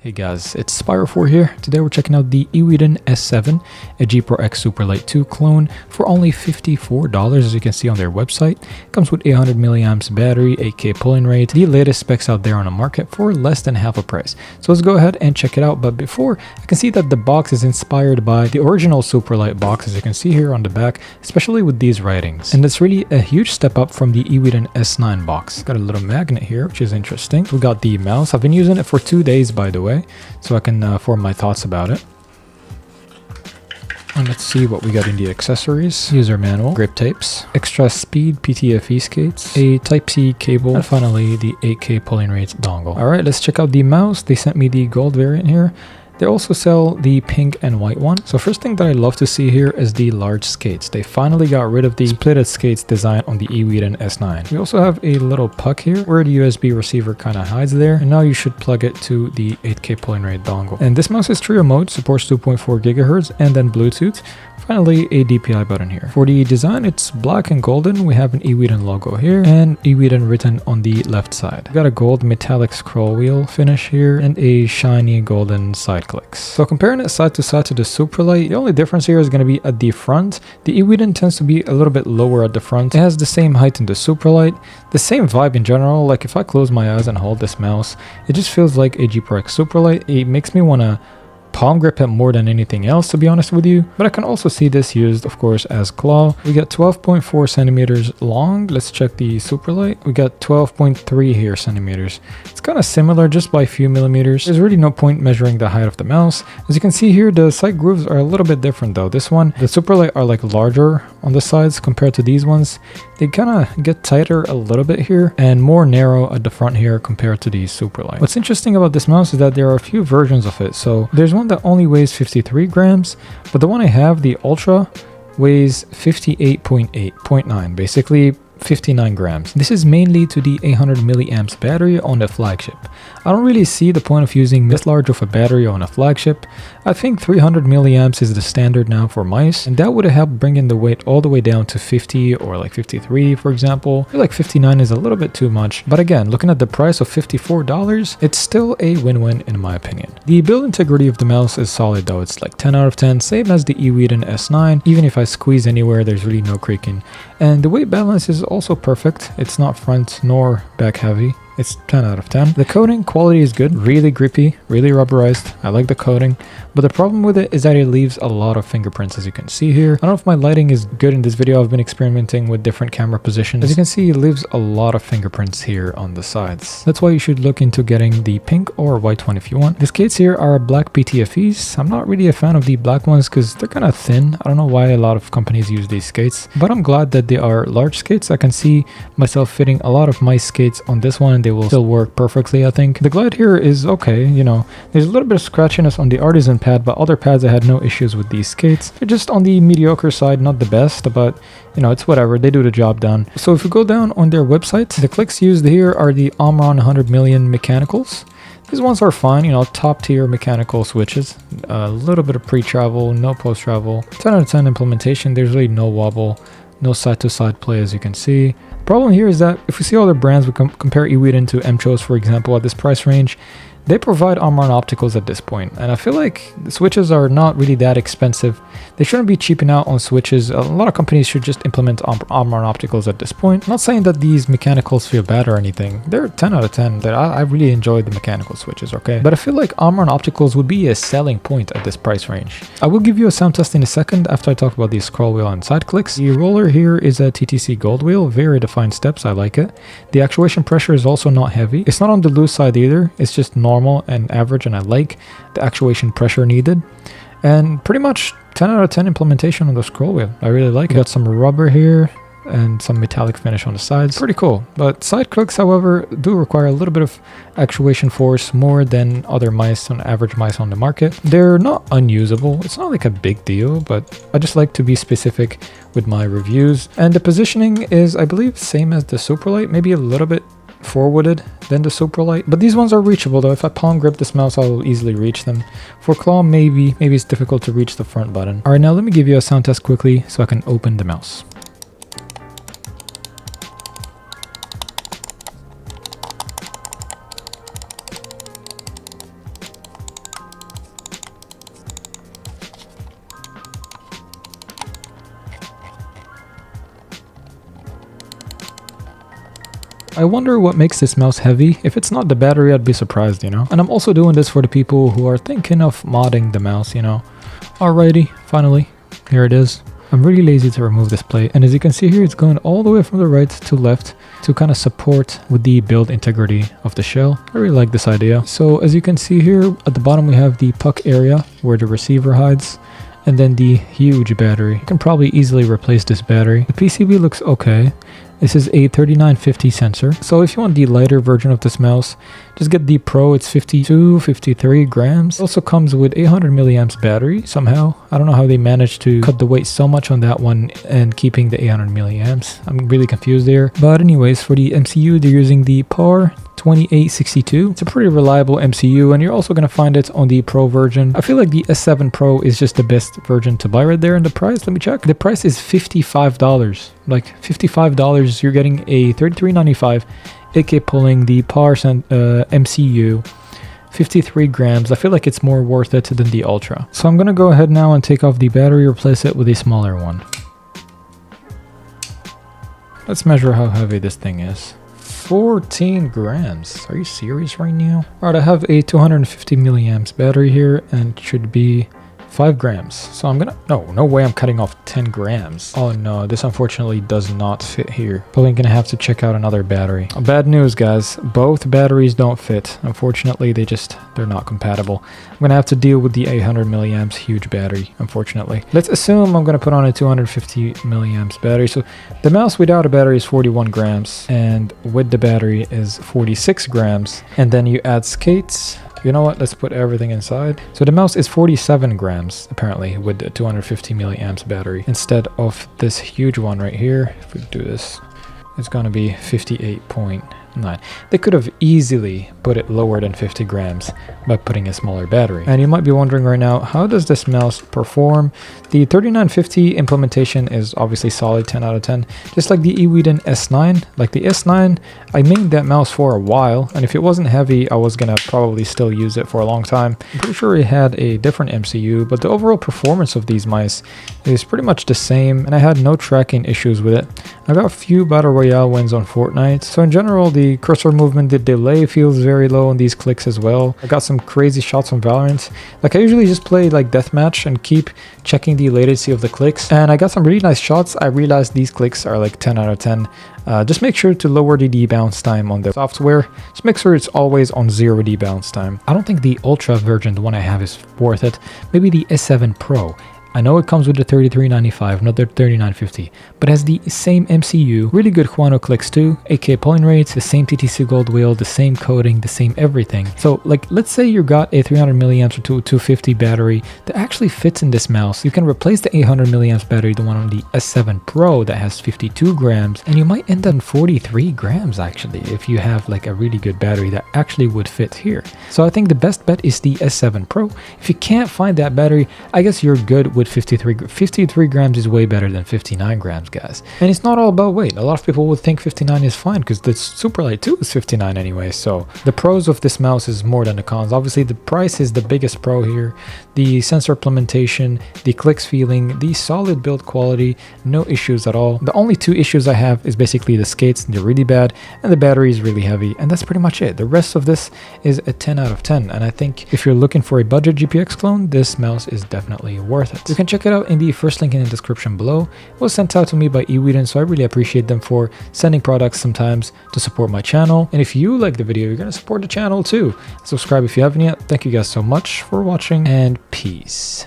Hey guys, it's Spyro4 here. Today we're checking out the EWEADN S7, a G Pro X Superlight 2 clone for only $54 as you can see on their website. It comes with 800 milliamps battery, 8K pulling rate, the latest specs out there on the market for less than half a price. So let's go ahead and check it out. But before, I can see that the box is inspired by the original Superlight box as you can see here on the back, especially with these writings. And it's really a huge step up from the EWEADN S9 box. Got a little magnet here, which is interesting. We got the mouse. I've been using it for 2 days by the way, so I can form my thoughts about it. And let's see what we got in the accessories. User manual, grip tapes, extra speed PTFE skates, a Type-C cable, and finally the 8K pulling rate dongle. Alright, let's check out the mouse. They sent me the gold variant here. They also sell the pink and white one. So first thing that I love to see here is the large skates. They finally got rid of the splitted skates design on the EWEADN S9. We also have a little puck here where the USB receiver kind of hides there. And now you should plug it to the 8K pulling rate dongle. And this mouse is trio mode, supports 2.4 gigahertz and then Bluetooth. Finally, a DPI button here. For the design, it's black and golden. We have an EWEADN logo here and EWEADN written on the left side. We got a gold metallic scroll wheel finish here and a shiny golden side clicks. So comparing it side to side to the Superlight, the only difference here is going to be at the front. The EWEADN tends to be a little bit lower at the front. It has the same height in the Superlight, the same vibe in general. Like if I close my eyes and hold this mouse, it just feels like a G Pro X Superlight. It makes me want to palm grip it more than anything else, to be honest with you. But I can also see this used, of course, as claw. We got 12.4 centimeters long. Let's check the Superlight. We got 12.3 here centimeters. It's kind of similar just by a few millimeters. There's really no point measuring the height of the mouse. As you can see here, the side grooves are a little bit different though. This one, the Superlight are like larger on the sides compared to these ones. They kind of get tighter a little bit here and more narrow at the front here compared to the Superlight. What's interesting about this mouse is that there are a few versions of it. So there's one that only weighs 53 grams, but the one I have, the Ultra, weighs 58.9, basically 59 grams. This is mainly to the 800 milliamps battery on the flagship. I don't really see the point of using this large of a battery on a flagship. I think 300 milliamps is the standard now for mice, and that would have helped bring in the weight all the way down to 50 or like 53 for example. I feel like 59 is a little bit too much, but again, looking at the price of $54, it's still a win-win in my opinion. The build integrity of the mouse is solid though. It's like 10 out of 10, same as the EWEADN S9. Even if I squeeze anywhere, there's really no creaking. And the weight balance is also perfect. It's not front nor back heavy. It's 10 out of 10. The coating quality is good, really grippy, really rubberized. I like the coating, but the problem with it is that it leaves a lot of fingerprints as you can see here. I don't know if my lighting is good in this video. I've been experimenting with different camera positions. As you can see, it leaves a lot of fingerprints here on the sides. That's why you should look into getting the pink or white one if you want. The skates here are black PTFEs. I'm not really a fan of the black ones because they're kind of thin. I don't know why a lot of companies use these skates, but I'm glad that they are large skates. I can see myself fitting a lot of my skates on this one and they will still work perfectly. I think the glide here is okay. You know, there's a little bit of scratchiness on the Artisan pad, but other pads I had no issues with these skates. They're just on the mediocre side, not the best, but you know, it's whatever. They do the job done. So if you go down on their website, the clicks used here are the Omron 100 million mechanicals. These ones are fine, you know, top tier mechanical switches. A little bit of pre-travel, no post-travel. 10 out of 10 implementation. There's really no wobble, no side-to-side play as you can see. The problem here is that if we see other brands, we compare EWEADN to MCHOS, for example, at this price range, they provide Omron opticals at this point, and I feel like the switches are not really that expensive. They shouldn't be cheaping out on switches. A lot of companies should just implement Omron opticals at this point. I'm not saying that these mechanicals feel bad or anything. They're 10 out of 10. I really enjoyed the mechanical switches, okay? But I feel like Omron opticals would be a selling point at this price range. I will give you a sound test in a second after I talk about the scroll wheel and side clicks. The roller here is a TTC gold wheel, very defined steps. I like it. The actuation pressure is also not heavy. It's not on the loose side either. It's just normal and average, and I like the actuation pressure needed. And pretty much 10 out of 10 implementation on the scroll wheel. I really like it. Got some rubber here and some metallic finish on the sides. Pretty cool. But side clicks, however, do require a little bit of actuation force, more than other mice on average mice on the market. They're not unusable. It's not like a big deal, but I just like to be specific with my reviews. And the positioning is, I believe, same as the Superlight, maybe a little bit forwarded than the Superlight, but these ones are reachable though. If I palm grip this mouse, I'll easily reach them. For claw, maybe it's difficult to reach the front button. All right, now let me give you a sound test quickly so I can open the mouse. I wonder what makes this mouse heavy. If it's not the battery, I'd be surprised, you know. And I'm also doing this for the people who are thinking of modding the mouse, you know. Alrighty, finally, here it is. I'm really lazy to remove this plate, and as you can see here, it's going all the way from the right to left to kind of support with the build integrity of the shell. I really like this idea. So as you can see here, at the bottom we have the puck area where the receiver hides, and then the huge battery. You can probably easily replace this battery. The PCB looks okay. This is a 3950 sensor. So if you want the lighter version of this mouse, just get the Pro. It's 53 grams. It also comes with 800 milliamps battery somehow. I don't know how they managed to cut the weight so much on that one and keeping the 800 milliamps. I'm really confused there. But anyways, for the MCU, they're using the PAR 2862. It's a pretty reliable MCU, and you're also going to find it on the Pro version. I feel like the S7 Pro is just the best version to buy right there. And the price, let me check. The price is $55. Like $55, you're getting a 3395 8K pulling the PAR MCU. 53 grams. I feel like it's more worth it than the Ultra. So I'm going to go ahead now and take off the battery, replace it with a smaller one. Let's measure how heavy this thing is. 14 grams. Are you serious right now? Alright, I have a 250 milliamps battery here, and it should be 5 grams. So I'm gonna, no way I'm cutting off 10 grams. Oh no, this unfortunately does not fit here. Probably gonna have to check out another battery. Bad news, guys. Both batteries don't fit. Unfortunately, they're not compatible. I'm gonna have to deal with the 800 milliamps huge battery, unfortunately. Let's assume I'm gonna put on a 250 milliamps battery. So the mouse without a battery is 41 grams, and with the battery is 46 grams. And then you add skates. You know what? Let's put everything inside. So the mouse is 47 grams, apparently, with the 250 milliamps battery. Instead of this huge one right here, if we do this, it's going to be 58.9. They could have easily put it lower than 50 grams by putting a smaller battery. And you might be wondering right now, how does this mouse perform? The 3950 implementation is obviously solid, 10 out of 10. Just like the EWEADN S9. Like the S9, I made that mouse for a while, and if it wasn't heavy, I was gonna probably still use it for a long time. I'm pretty sure it had a different MCU, but the overall performance of these mice is pretty much the same, and I had no tracking issues with it. I got a few Battle Royale wins on Fortnite, so in general, the cursor movement, the delay feels very low on these clicks as well. I got some crazy shots on Valorant. Like I usually just play like deathmatch and keep checking the latency of the clicks, and I got some really nice shots. I realized these clicks are like 10 out of 10. Just make sure to lower the debounce time on the software. Just make sure it's always on 0 debounce time. I don't think the Ultra version, the one I have, is worth it. Maybe the S7 Pro. I know it comes with the 3395, not the 3950, but has the same MCU, really good Huano clicks too, 8K pulling rates, the same TTC gold wheel, the same coding, the same everything. So like, let's say you got a 300 milliamps or 250 battery that actually fits in this mouse. You can replace the 800 milliamps battery, the one on the S7 Pro that has 52 grams, and you might end up 43 grams actually, if you have like a really good battery that actually would fit here. So I think the best bet is the S7 Pro. If you can't find that battery, I guess you're good with 53 grams is way better than 59 grams, guys. And it's not all about weight. A lot of people would think 59 is fine because the super light 2 is 59 anyway. So the pros of this mouse is more than the cons. Obviously the price is the biggest pro here. The sensor implementation, the clicks feeling, the solid build quality, no issues at all. The only 2 issues I have is basically the skates, they're really bad, and the battery is really heavy, and that's pretty much it. The rest of this is a 10 out of 10, and I think if you're looking for a budget GPX clone, this mouse is definitely worth it. You can check it out in the first link in the description below. It was sent out to me by EWEADN, so I really appreciate them for sending products sometimes to support my channel. And if you like the video, you're going to support the channel too. Subscribe if you haven't yet. Thank you guys so much for watching, and peace.